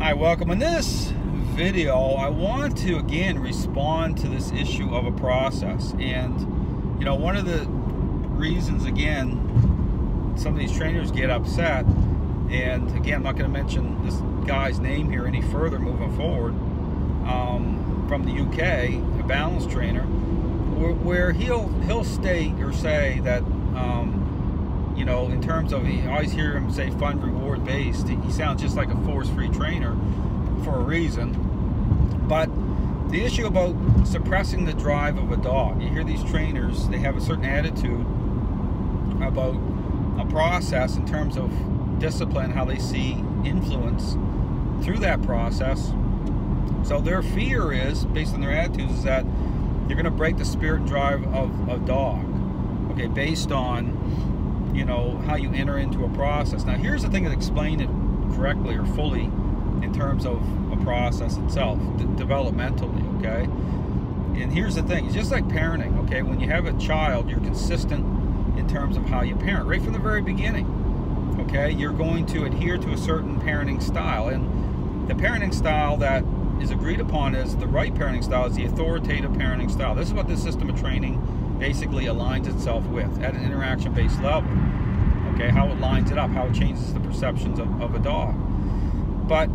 Hi, welcome. In this video, I want to again respond to this issue of a process. And you know, one of the reasons, again, some of these trainers get upset, and again, I'm not going to mention this guy's name here any further moving forward, from the UK, a balance trainer, where he'll state or say that you know, in terms of, I always hear him say fun, reward based. He sounds just like a force-free trainer for a reason. But the issue about suppressing the drive of a dog, you hear these trainers, they have a certain attitude about a process in terms of discipline, how they see influence through that process. So their fear is, based on their attitudes, is that you're going to break the spirit drive of a dog, okay, based on, you know, how you enter into a process. Now here's the thing that explain it correctly or fully in terms of a process itself, developmentally, okay? And here's the thing, it's just like parenting, okay? When you have a child, you're consistent in terms of how you parent, right from the very beginning, okay? You're going to adhere to a certain parenting style, and the parenting style that is agreed upon as the right parenting style is the authoritative parenting style. This is what this system of training basically aligns itself with at an interaction-based level, okay? How it lines it up, how it changes the perceptions of a dog. But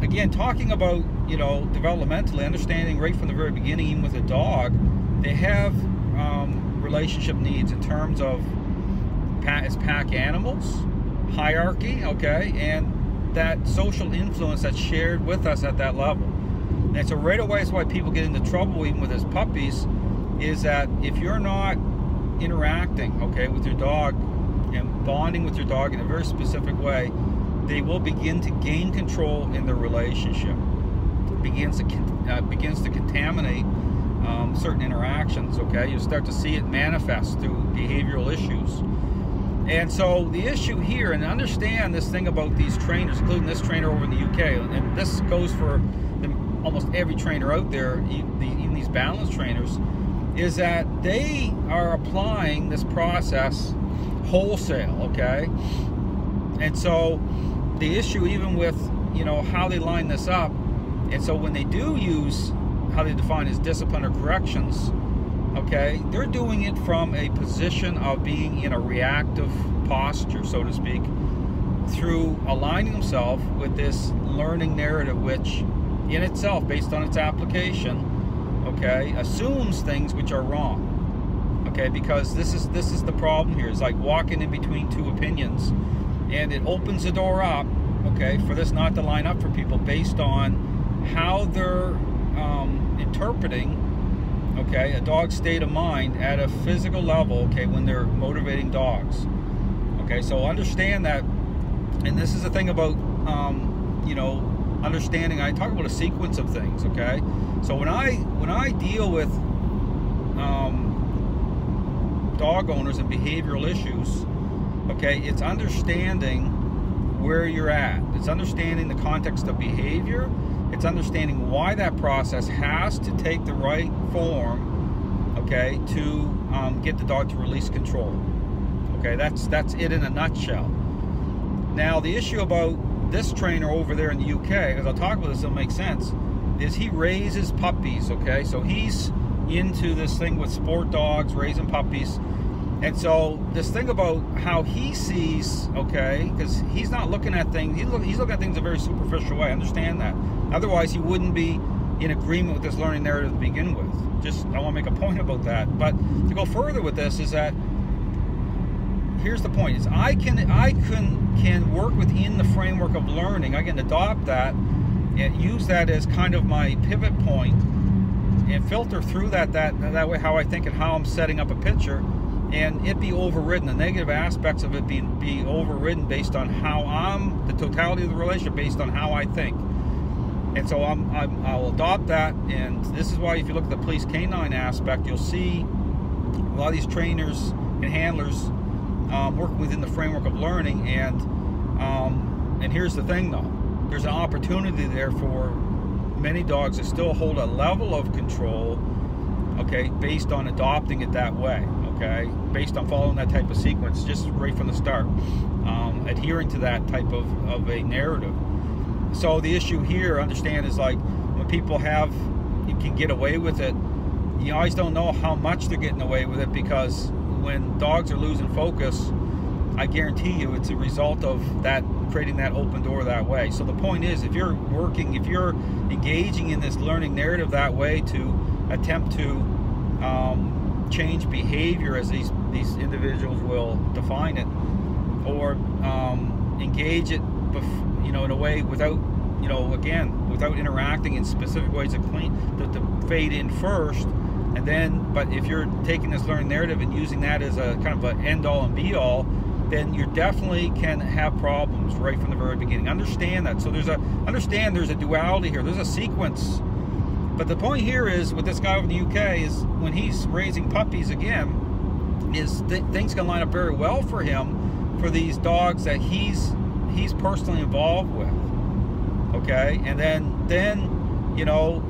again, talking about, you know, developmentally, understanding right from the very beginning, even with a dog, they have relationship needs in terms of as pack animals, hierarchy, okay, and that social influence that's shared with us at that level. And so right away, it's why people get into trouble even with as puppies, is that if you're not interacting, okay, with your dog and bonding with your dog in a very specific way, they will begin to gain control in the relationship. It begins to contaminate certain interactions, okay? You start to see it manifest through behavioral issues. And so the issue here, and understand this thing about these trainers, including this trainer over in the UK, and this goes for almost every trainer out there, even these balance trainers, is that they are applying this process wholesale, okay? And so the issue, even with, you know, how they line this up, and so when they do use how they define as discipline or corrections, okay, they're doing it from a position of being in a reactive posture, so to speak, through aligning themselves with this learning narrative, which in itself, based on its application, okay, assumes things which are wrong, okay, because this is the problem here. It's like walking in between two opinions, and it opens the door up, okay, for this not to line up for people based on how they're interpreting, okay, a dog's state of mind at a physical level, okay, when they're motivating dogs, okay. So understand that, and this is the thing about you know, understanding. I talk about a sequence of things, okay. So when I deal with dog owners and behavioral issues, okay, it's understanding where you're at. It's understanding the context of behavior. It's understanding why that process has to take the right form, okay, to get the dog to release control. Okay, that's it in a nutshell. Now the issue about this trainer over there in the UK, because I'll talk about this, it'll make sense, is he raises puppies, okay? So he's into this thing with sport dogs, raising puppies. And so this thing about how he sees, okay, because he's not looking at things, he's looking at things in a very superficial way, understand that. Otherwise he wouldn't be in agreement with this learning narrative to begin with. Just, I want to make a point about that. But to go further with this is that, here's the point, is I can work within the framework of learning. I can adopt that and use that as kind of my pivot point and filter through that way how I think and how I'm setting up a picture, and it be overridden, the negative aspects of it be overridden based on how the totality of the relationship based on how I think. And so I'll adopt that, and this is why if you look at the police canine aspect, you'll see a lot of these trainers and handlers working within the framework of learning. And here's the thing though, there's an opportunity there for many dogs to still hold a level of control, okay, based on adopting it that way, okay, based on following that type of sequence just right from the start, adhering to that type of a narrative. so the issue here, understand, is like when people you can get away with it, you always don't know how much they're getting away with it, because when dogs are losing focus, I guarantee you it's a result of that, creating that open door that way. So the point is, if you're engaging in this learning narrative that way to attempt to change behavior, as these individuals will define it, or engage it, in a way without, again, without interacting in specific ways to fade in first, and then, but if you're taking this learning narrative and using that as a kind of an end all and be all, then you definitely can have problems right from the very beginning. Understand that. So there's a duality here. There's a sequence. But the point here is, with this guy over in the UK, is when he's raising puppies again, is things can line up very well for him, for these dogs that he's personally involved with. Okay, and then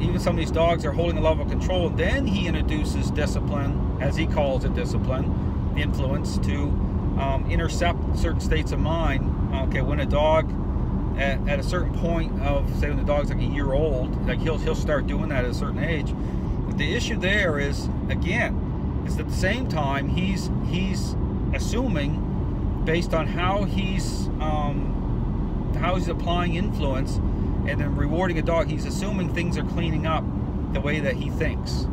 even some of these dogs are holding a level of control. Then he introduces discipline, as he calls it, discipline, influence, to intercept certain states of mind. Okay, when a dog at a certain point of, say, when the dog's like a year old, like he'll start doing that at a certain age. But the issue there is, again, is at the same time he's assuming, based on how he's applying influence and then rewarding a dog, he's assuming things are cleaning up the way that he thinks,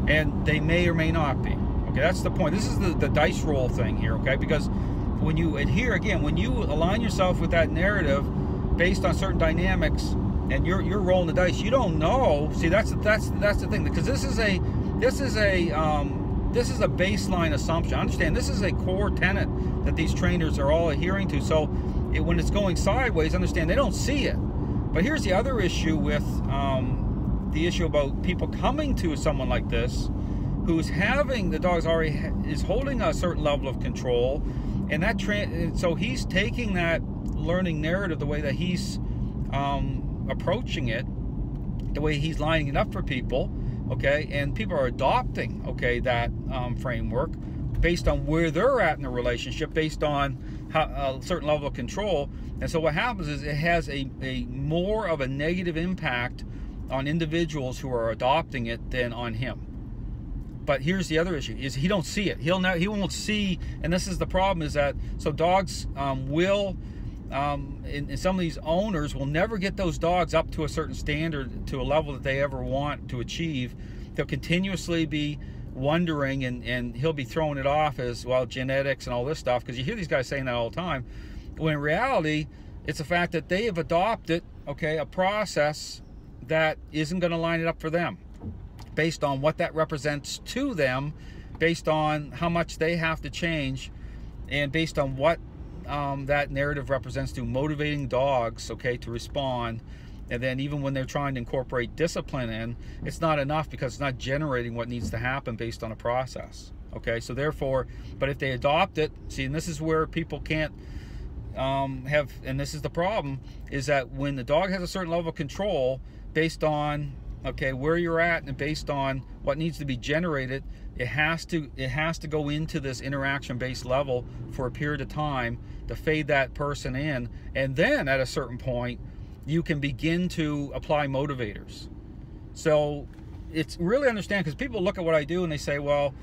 and they may or may not be. Okay, that's the point. This is the dice roll thing here, okay? Because when you adhere, again, when you align yourself with that narrative based on certain dynamics, and you're rolling the dice, you don't know. See, that's the thing, because this is a baseline assumption. Understand, this is a core tenet that these trainers are all adhering to. So when it's going sideways, understand, they don't see it. But here's the other issue with the issue about people coming to someone like this, who's having, the dog's already is holding a certain level of control, and that so he's taking that learning narrative, the way that he's approaching it, the way he's lining it up for people, okay, and people are adopting, okay, that framework based on where they're at in the relationship, based on a certain level of control. And so what happens is it has a more of a negative impact on individuals who are adopting it than on him. But here's the other issue, is he don't see it. He won't see, and this is the problem, is that, so dogs will, and some of these owners will never get those dogs up to a certain standard, to a level that they ever want to achieve. They'll continuously be wondering, and he'll be throwing it off as, well, genetics and all this stuff, because you hear these guys saying that all the time, when in reality, it's the fact that they have adopted, okay, a process that isn't going to line it up for them, based on what that represents to them, based on how much they have to change, and based on what that narrative represents to motivating dogs, okay, to respond. And then even when they're trying to incorporate discipline in, it's not enough, because it's not generating what needs to happen based on a process. Okay, so therefore, but if they adopt it, see, and this is where people can't and this is the problem, is that when the dog has a certain level of control based on, okay, where you're at, and based on what needs to be generated, it has to go into this interaction-based level for a period of time to fade that person in, and then at a certain point you can begin to apply motivators. So it's really, understand, because people look at what I do and they say, well,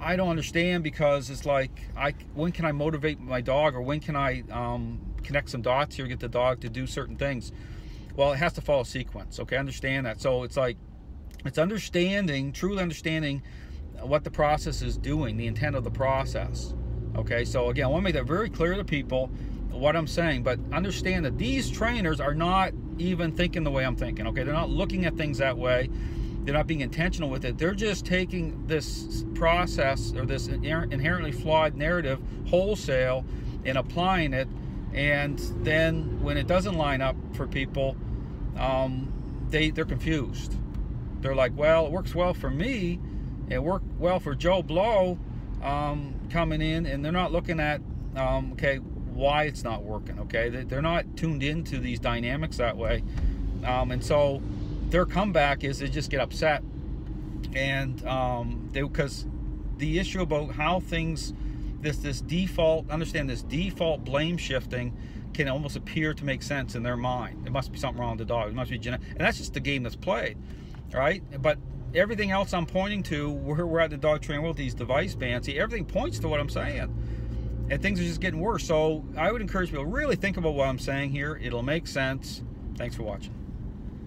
I don't understand, because it's like, when can I motivate my dog, or when can I connect some dots here, get the dog to do certain things? Well, it has to follow sequence, okay? Understand that. So it's like, it's understanding, truly understanding what the process is doing, the intent of the process, okay? So again, I want to make that very clear to people, what I'm saying, but understand that these trainers are not even thinking the way I'm thinking, okay? They're not looking at things that way. They're not being intentional with it. They're just taking this process, or this inherently flawed narrative, wholesale, and applying it. And then when it doesn't line up for people, they're confused. They're like, well, it works well for me, it worked well for Joe Blow coming in, and they're not looking at, okay, why it's not working, okay? They're not tuned into these dynamics that way. And so their comeback is they just get upset, and because the issue about how things, this default, understand, this default blame shifting can almost appear to make sense in their mind. There must be something wrong with the dog. It must be genetic. And that's just the game that's played, right? But everything else I'm pointing to, where we're at the dog training world, these device bans, see, everything points to what I'm saying. And things are just getting worse. So I would encourage people to really think about what I'm saying here. It'll make sense. Thanks for watching.